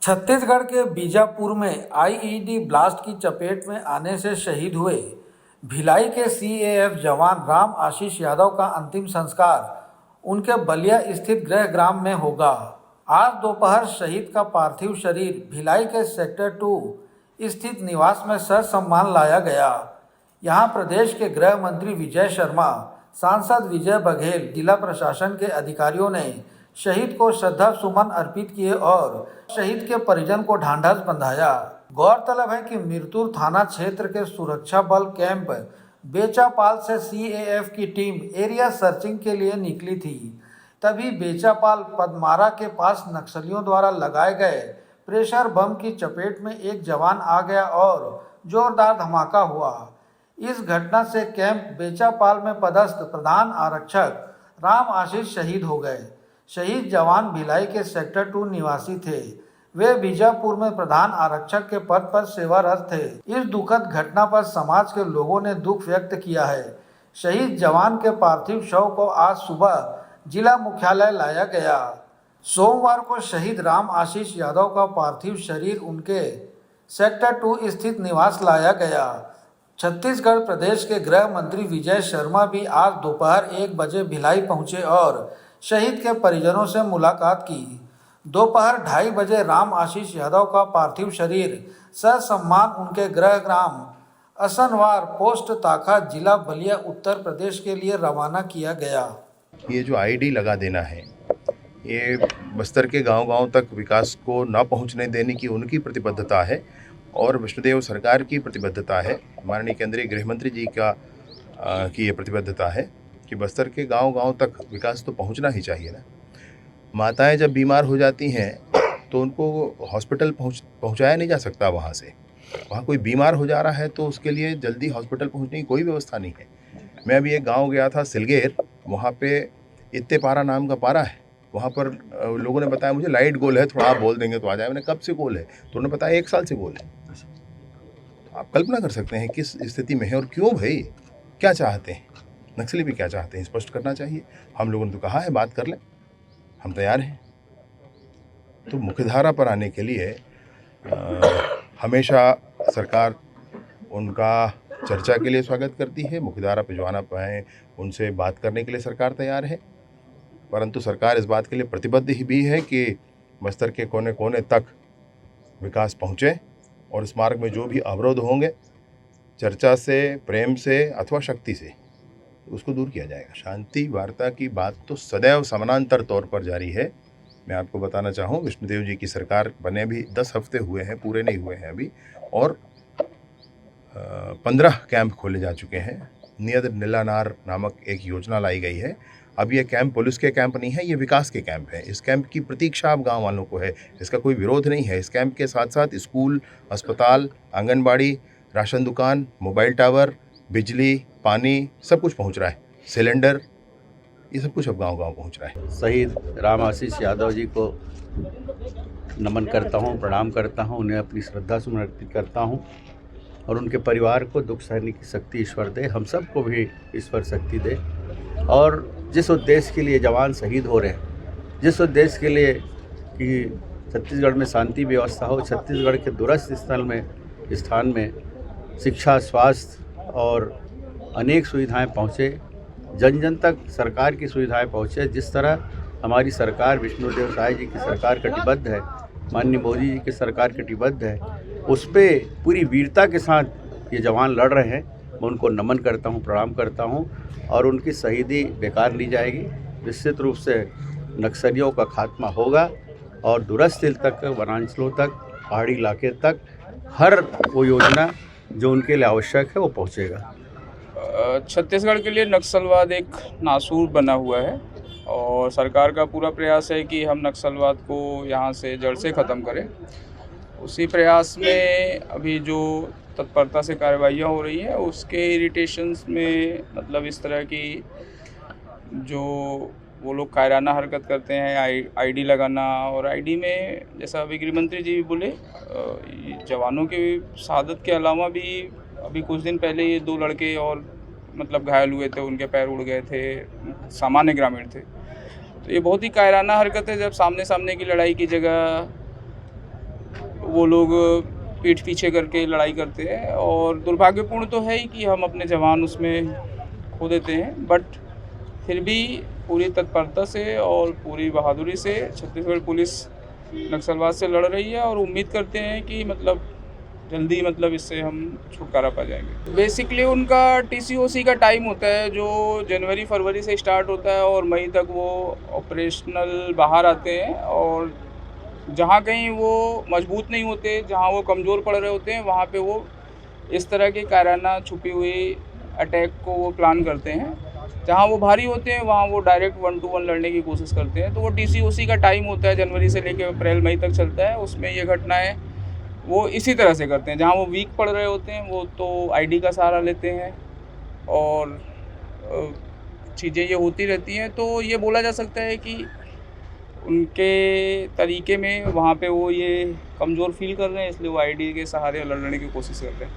छत्तीसगढ़ के बीजापुर में IED blast की चपेट में आने से शहीद हुए भिलाई के सीएएफ जवान राम आशीष यादव का अंतिम संस्कार उनके बलिया स्थित गृह ग्राम में होगा। आज दोपहर शहीद का पार्थिव शरीर भिलाई के सेक्टर 2 स्थित निवास में ससम्मान लाया गया। यहां प्रदेश के गृह मंत्री विजय शर्मा, सांसद विजय बघेल, जिला प्रशासन के अधिकारियों ने शहीद को श्रद्धा सुमन अर्पित किए और शहीद के परिजन को ढांढस बंधाया। गौरतलब है कि मिरतुर थाना क्षेत्र के सुरक्षा बल कैंप बेचापाल से सीएएफ की टीम एरिया सर्चिंग के लिए निकली थी। तभी बेचापाल पदमारा के पास नक्सलियों द्वारा लगाए गए प्रेशर बम की चपेट में एक जवान आ गया और जोरदार धमाका हुआ। इस घटना से कैंप बेचापाल में पदस्थ प्रधान आरक्षक राम आशीष शहीद हो गए। शहीद जवान भिलाई के सेक्टर 2 निवासी थे। वे बीजापुर में प्रधान आरक्षक के पद पर सेवारत थे। इस दुखद घटना पर समाज के लोगों ने दुख व्यक्त किया है। शहीद जवान के पार्थिव शव को आज सुबह जिला मुख्यालय लाया गया। सोमवार को शहीद राम आशीष यादव का पार्थिव शरीर उनके सेक्टर 2 स्थित निवास लाया गया। छत्तीसगढ़ प्रदेश के गृह मंत्री विजय शर्मा भी आज दोपहर 1 बजे भिलाई पहुंचे और शहीद के परिजनों से मुलाकात की। दोपहर 2:30 बजे राम आशीष यादव का पार्थिव शरीर ससम्मान उनके गृह ग्राम असनवार पोस्ट ताखा जिला बलिया उत्तर प्रदेश के लिए रवाना किया गया। ये जो आईडी लगा देना है, ये बस्तर के गांव-गांव तक विकास को न पहुंचने देने की उनकी प्रतिबद्धता है और विष्णुदेव सरकार की प्रतिबद्धता है। माननीय केंद्रीय गृह मंत्री जी की ये प्रतिबद्धता है कि बस्तर के गांव-गांव तक विकास तो पहुंचना ही चाहिए ना। माताएं जब बीमार हो जाती हैं तो उनको हॉस्पिटल पहुंचाया नहीं जा सकता। वहाँ कोई बीमार हो जा रहा है तो उसके लिए जल्दी हॉस्पिटल पहुंचने की कोई व्यवस्था नहीं है। मैं अभी एक गांव गया था सिलगेर, वहाँ पे इत्ते पारा नाम का पारा है। वहाँ पर लोगों ने बताया मुझे लाइट गोल है, थोड़ा आप बोल देंगे तो आ जाए। मैंने कब से गोल है तो उन्होंने बताया 1 साल से गोल है। तो आप कल्पना कर सकते हैं किस स्थिति में है और क्यों भाई, क्या चाहते हैं नक्सली भी, क्या चाहते हैं स्पष्ट करना चाहिए। हम लोगों ने तो कहा है बात कर लें, हम तैयार हैं। तो मुख्यधारा पर आने के लिए हमेशा सरकार उनका चर्चा के लिए स्वागत करती है। मुख्यधारा पे जो आना पाए उनसे बात करने के लिए सरकार तैयार है, परंतु सरकार इस बात के लिए प्रतिबद्ध ही भी है कि बस्तर के कोने कोने तक विकास पहुँचे और इस मार्ग में जो भी अवरोध होंगे चर्चा से, प्रेम से अथवा शक्ति से उसको दूर किया जाएगा। शांति वार्ता की बात तो सदैव समानांतर तौर पर जारी है। मैं आपको बताना चाहूँ, विष्णुदेव जी की सरकार बने भी 10 हफ्ते हुए हैं, पूरे नहीं हुए हैं अभी, और 15 कैंप खोले जा चुके हैं। नियत नीलानार नामक एक योजना लाई गई है। अब ये कैंप पुलिस के कैंप नहीं है, ये विकास के कैंप है। इस कैंप की प्रतीक्षा अब गाँव वालों को है, इसका कोई विरोध नहीं है। इस कैंप के साथ साथ स्कूल, अस्पताल, आंगनबाड़ी, राशन दुकान, मोबाइल टावर, बिजली, पानी सब कुछ पहुंच रहा है। सिलेंडर, ये सब कुछ अब गांव-गांव पहुंच रहा है। शहीद राम आशीष यादव जी को नमन करता हूं, प्रणाम करता हूं, उन्हें अपनी श्रद्धा सुमन अर्पित करता हूं और उनके परिवार को दुख सहने की शक्ति ईश्वर दे, हम सबको भी ईश्वर शक्ति दे। और जिस उद्देश्य के लिए जवान शहीद हो रहे हैं, जिस उद्देश्य के लिए कि छत्तीसगढ़ में शांति व्यवस्था हो, छत्तीसगढ़ के दूरस्थ स्थान में शिक्षा, स्वास्थ्य और अनेक सुविधाएं पहुँचे, जन जन तक सरकार की सुविधाएं पहुँचे। जिस तरह हमारी सरकार, विष्णुदेव साय जी की सरकार कटिबद्ध है, माननीय मोदी जी की सरकार कटिबद्ध है, उस पर पूरी वीरता के साथ ये जवान लड़ रहे हैं। मैं उनको नमन करता हूँ, प्रणाम करता हूँ और उनकी शहीदी बेकार ली जाएगी। निश्चित रूप से नक्सलियों का खात्मा होगा और दूरस्थ तक, वनांचलों तक, पहाड़ी इलाके तक हर वो योजना जो उनके लिए आवश्यक है वो पहुँचेगा। छत्तीसगढ़ के लिए नक्सलवाद एक नासूर बना हुआ है और सरकार का पूरा प्रयास है कि हम नक्सलवाद को यहाँ से जड़ से ख़त्म करें। उसी प्रयास में अभी जो तत्परता से कार्रवाइयाँ हो रही हैं उसके इरिटेशंस में, मतलब इस तरह की जो वो लोग कायराना हरकत करते हैं, आईडी लगाना, और आईडी में जैसा अभी गृह मंत्री जी भी बोले, जवानों के शहादत के अलावा भी अभी कुछ दिन पहले ये 2 लड़के और मतलब घायल हुए थे, उनके पैर उड़ गए थे, सामान्य ग्रामीण थे। तो ये बहुत ही कायराना हरकत है जब सामने सामने की लड़ाई की जगह वो लोग पीठ पीछे करके लड़ाई करते हैं। और दुर्भाग्यपूर्ण तो है ही कि हम अपने जवान उसमें खो देते हैं, बट फिर भी पूरी तत्परता से और पूरी बहादुरी से छत्तीसगढ़ पुलिस नक्सलवाद से लड़ रही है और उम्मीद करते हैं कि मतलब जल्दी मतलब इससे हम छुटकारा पा जाएंगे। बेसिकली उनका TCOC का टाइम होता है जो जनवरी फरवरी से स्टार्ट होता है और मई तक वो ऑपरेशनल बाहर आते हैं। और जहाँ कहीं वो मजबूत नहीं होते, जहाँ वो कमज़ोर पड़ रहे होते हैं, वहाँ पे वो इस तरह के कायराना छुपी हुई अटैक को वो प्लान करते हैं। जहाँ वो भारी होते हैं वहाँ वो डायरेक्ट 1 to 1 लड़ने की कोशिश करते हैं। तो वो TCOC का टाइम होता है, जनवरी से लेकर अप्रैल मई तक चलता है। उसमें ये घटनाएं वो इसी तरह से करते हैं। जहाँ वो वीक पड़ रहे होते हैं वो तो ID का सहारा लेते हैं और चीज़ें ये होती रहती हैं। तो ये बोला जा सकता है कि उनके तरीके में वहाँ पे वो ये कमज़ोर फील कर रहे हैं, इसलिए वो ID के सहारे लड़ने की कोशिश कर रहे हैं।